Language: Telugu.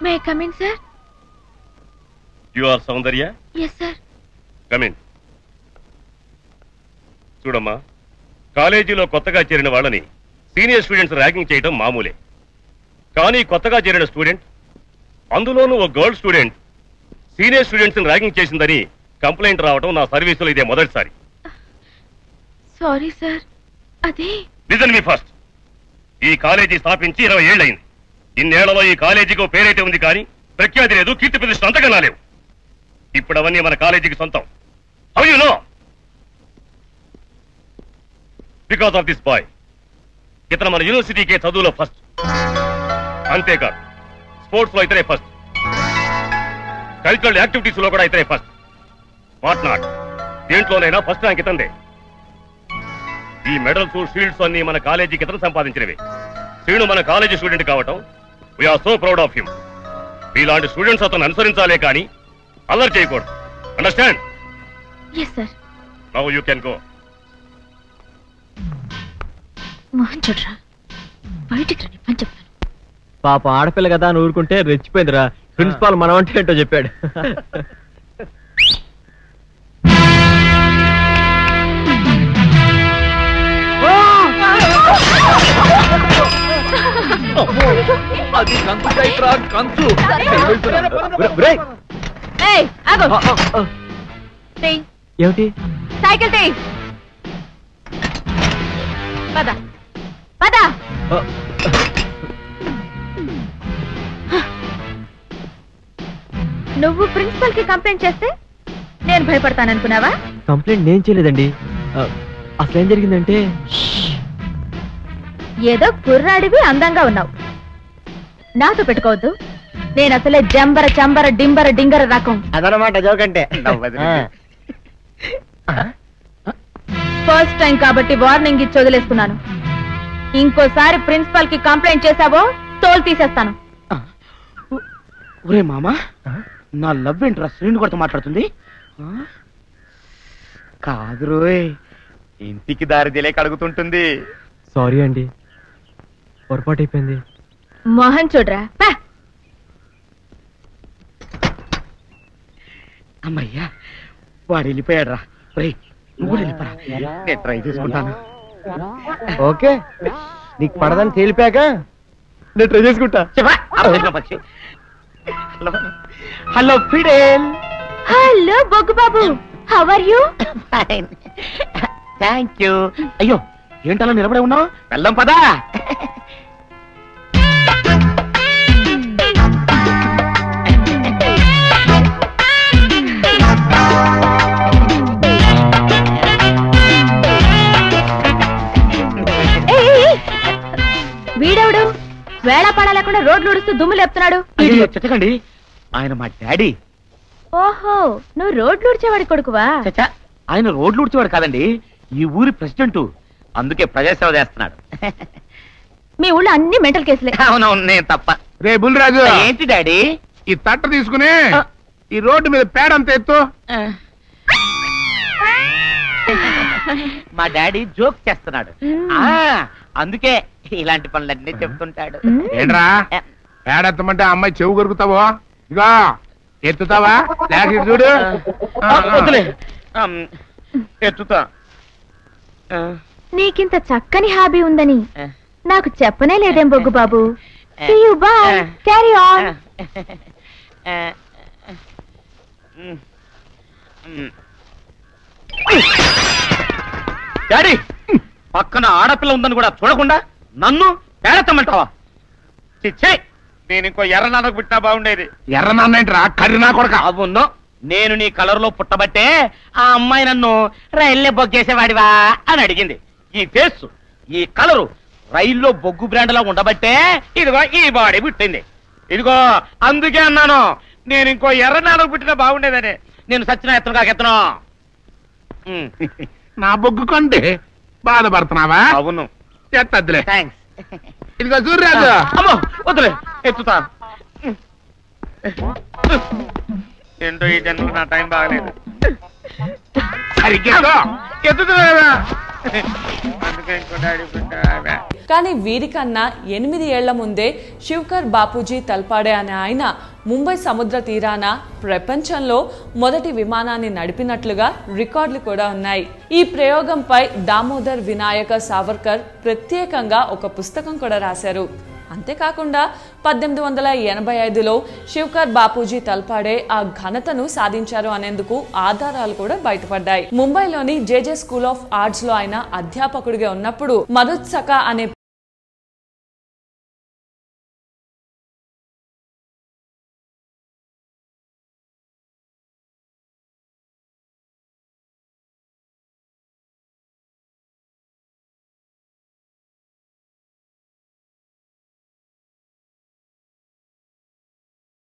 May come in sir. You are Soundarya? Yes sir. Come in. చూడమ్మా, కాలేజీలో కొత్తగా చేరిన వాళ్ళని సీనియర్ స్టూడెంట్స్ ర్యాగింగ్ చేయడం మామూలే. కానీ కొత్తగా చేరిన స్టూడెంట్, అందులోనూ ఓ girl student senior students ragging చేసిందని కంప్లైంట్ రావడం నా సర్వీసులో ఇదే మొదటిసారి. Sorry sir. అదే లిజన్ మీ ఫస్ట్. ఈ కాలేజీ స్థాపించి 20 ఏళ్లయింది. ఇన్నేళ్లలో ఈ కాలేజీకి పేరైతే ఉంది, కానీ ప్రఖ్యాతి లేదు, కీర్తి ప్రతిష్ట అంతకన్నా లేవు. ఇప్పుడు అవన్నీ మన కాలేజీకి సొంతం. How you know? Because of this boy. ఇతను మన యూనివర్సిటీకే చదువులో ఫస్ట్. అంతేకాదు, స్పోర్ట్స్ లో ఇతనే ఫస్ట్, కల్చరల్ యాక్టివిటీస్ లో కూడా ఇతనే ఫస్ట్. వాట్ నాట్, దేంట్లోనైనా ఫస్ట్ ర్యాంక్ ఇతందే. ఈ మెడల్స్, షీల్డ్స్ అన్ని మన కాలేజీకి ఇతను సంపాదించినవి. శ్రీను మన కాలేజీ స్టూడెంట్ కావటం we're so proud of him. ఇలాంటి స్టూడెంట్స్ అతను అనుసరించాలే కానీ అల్లరి చేయకూడదు. Understand? Yes sir. Now you can go. Mohan చూడరా, బయటికి రండి పని చెప్తాను. పాప ఆడపిల్ల కదా అని ఊరుకుంటే రెచ్చిపోయిందిరా. ప్రిన్సిపాల్ మనం అంటే ఏంటో చెప్పాడు. అది కంచు. ఏమిటి? సైకిల్ తీ. పద పద. నువ్వు ప్రిన్సిపల్ కి కంప్లైంట్ చేస్తే నేను భయపడతాననుకున్నావా? కంప్లైంట్ నేను చేయలేదండి. అసలు ఏం జరిగిందంటే, ఏదో కుర్రాడివి, అందంగా ఉన్నావు, నాతో పెట్టుకోవద్దు. నేను అసలే జంబర చంబర డింబర డింగర రకం. అదనమాట జోకంటే. ఫస్ట్ టైం కాబట్టి వార్నింగ్ ఇచ్చి వదిలేస్తున్నాను. ఇంకోసారి ప్రిన్సిపల్ కి కంప్లైంట్ చేశావో తోలు తీసేస్తాను. ఒరే మామా, నా లవ్ ఏంట్రా శ్రీను కొడుతూ మాట్లాడుతుంది? కాదు రోయ్, ఇంటికి దారి తెలియక అడుగుతుంటుంది. సారీ అండి, పొరపాటు అయిపోయింది. మోహన్ చూడరా. అమ్మయ్యా, వాడు వెళ్ళిపోయాడు రా. రే, నువ్వు కూడా వెళ్ళిపోరా, నేను ట్రై చేసుకుంటాను. ఓకే, నీకు పడదని తేలిపాక నేను ట్రై చేసుకుంటా. Hello Fidel. Hello Boggu Babu, how are you? Fine, thank you. అయ్యో, ఏంటలా నిలబడే ఉన్నావు? వెళ్దాం పదా. వీడెవడు వేళాపాడా లేకుండా రోడ్లు ఉడుస్తూ దుమ్ము లేపుతున్నాడు? చెత్తకండి, ఆయన మా డాడీ. ఓహో, నువ్వు రోడ్లు ఉడిచేవాడి కొడుకువా? చచ్చా, ఆయన రోడ్లు ఉడిచేవాడు కాదండి, ఈ ఊరి ప్రెసిడెంట్. అందుకే ప్రజాసేవ చేస్తున్నాడు. మీ ఊళ్ళో అన్ని మెంటల్ కేసులే. అవునవును, నేను తప్ప. రే బుల్రాజు, ఏంటి డాడీ? ఈ తట్ట తీసుకుని ఈ రోడ్డు మీద పేడంత ఎత్తు. మా డాడీ జోక్ చేస్తున్నాడు, అందుకే ఇలాంటి పనులన్నీ చెప్తుంటాడు. ఏంట్రా పేడెత్తమంటే అమ్మాయి చెవు కొరుకుతావో? ఇగో ఎత్తుతావా? లేక ఇటు చూడు. ఎత్తుతా. నీకింత చక్కని హాబీ ఉందని నాకు చెప్పనే లేదేం బొగ్గు బాబు. Carry on. డాడీ, పక్కన ఆడపిల్ల ఉందని కూడా చూడకుండా నన్ను పేడెత్తమంటావా? చిచ్చే, నేను ఇంకో ఎర్ర నాన్నకు పుట్టినా బాగుండేది. ఎర్ర నాన్న ఏంట్రా, కర్రీనా కొడక? అవును, నేను నీ కలర్ లో పుట్టబట్టే ఆ అమ్మాయి నన్ను రైల్లో బొగ్గేసేవాడివా అని అడిగింది. ఈ ఫేస్, ఈ కలరు రైల్లో బొగ్గు బ్రాండ్ లా ఉండబట్టే ఇదిగో ఈ బాడీ పుట్టింది. ఇదిగో అందుకే అన్నాను, నేను ఇంకో ఎర్ర నాన్నకు పుట్టినా బాగుండేదని. నేను సచ్చిన ఎత్తను కాకెత్తను. నా బొగ్గు కొండి బాధపడుతున్నావా? అవును, ఎత్తద్దులే. థ్యాంక్స్. ఇదిగో సూర్యరాజు. అమ్మో వద్దులే, ఎత్తుతా. ఏంటో ఈ జన్మ నా టైం బాగలేదు. సరిగ్గా ఎత్తుతున్నా అందుకే ఇంకో డాడీ కానీ వీరికన్నా 8 ఏళ్ల ముందే శివకర్ బాపూజీ తల్పాడే అనే ఆయన ముంబై సముద్ర తీరాన ప్రపంచంలో మొదటి విమానాన్ని నడిపినట్లుగా రికార్డులు కూడా ఉన్నాయి. ఈ ప్రయోగంపై దామోదర్ వినాయక సావర్కర్ ప్రత్యేకంగా ఒక పుస్తకం కూడా రాశారు. అంతేకాకుండా 1885లో శివకర్ బాపూజీ తల్పాడే ఆ ఘనతను సాధించారు అనేందుకు ఆధారాలు కూడా బయటపడ్డాయి. ముంబైలోని జేజే స్కూల్ ఆఫ్ ఆర్ట్స్ లో ఆయన అధ్యాపకుడిగా ఉన్నప్పుడు మధుత్సక అనే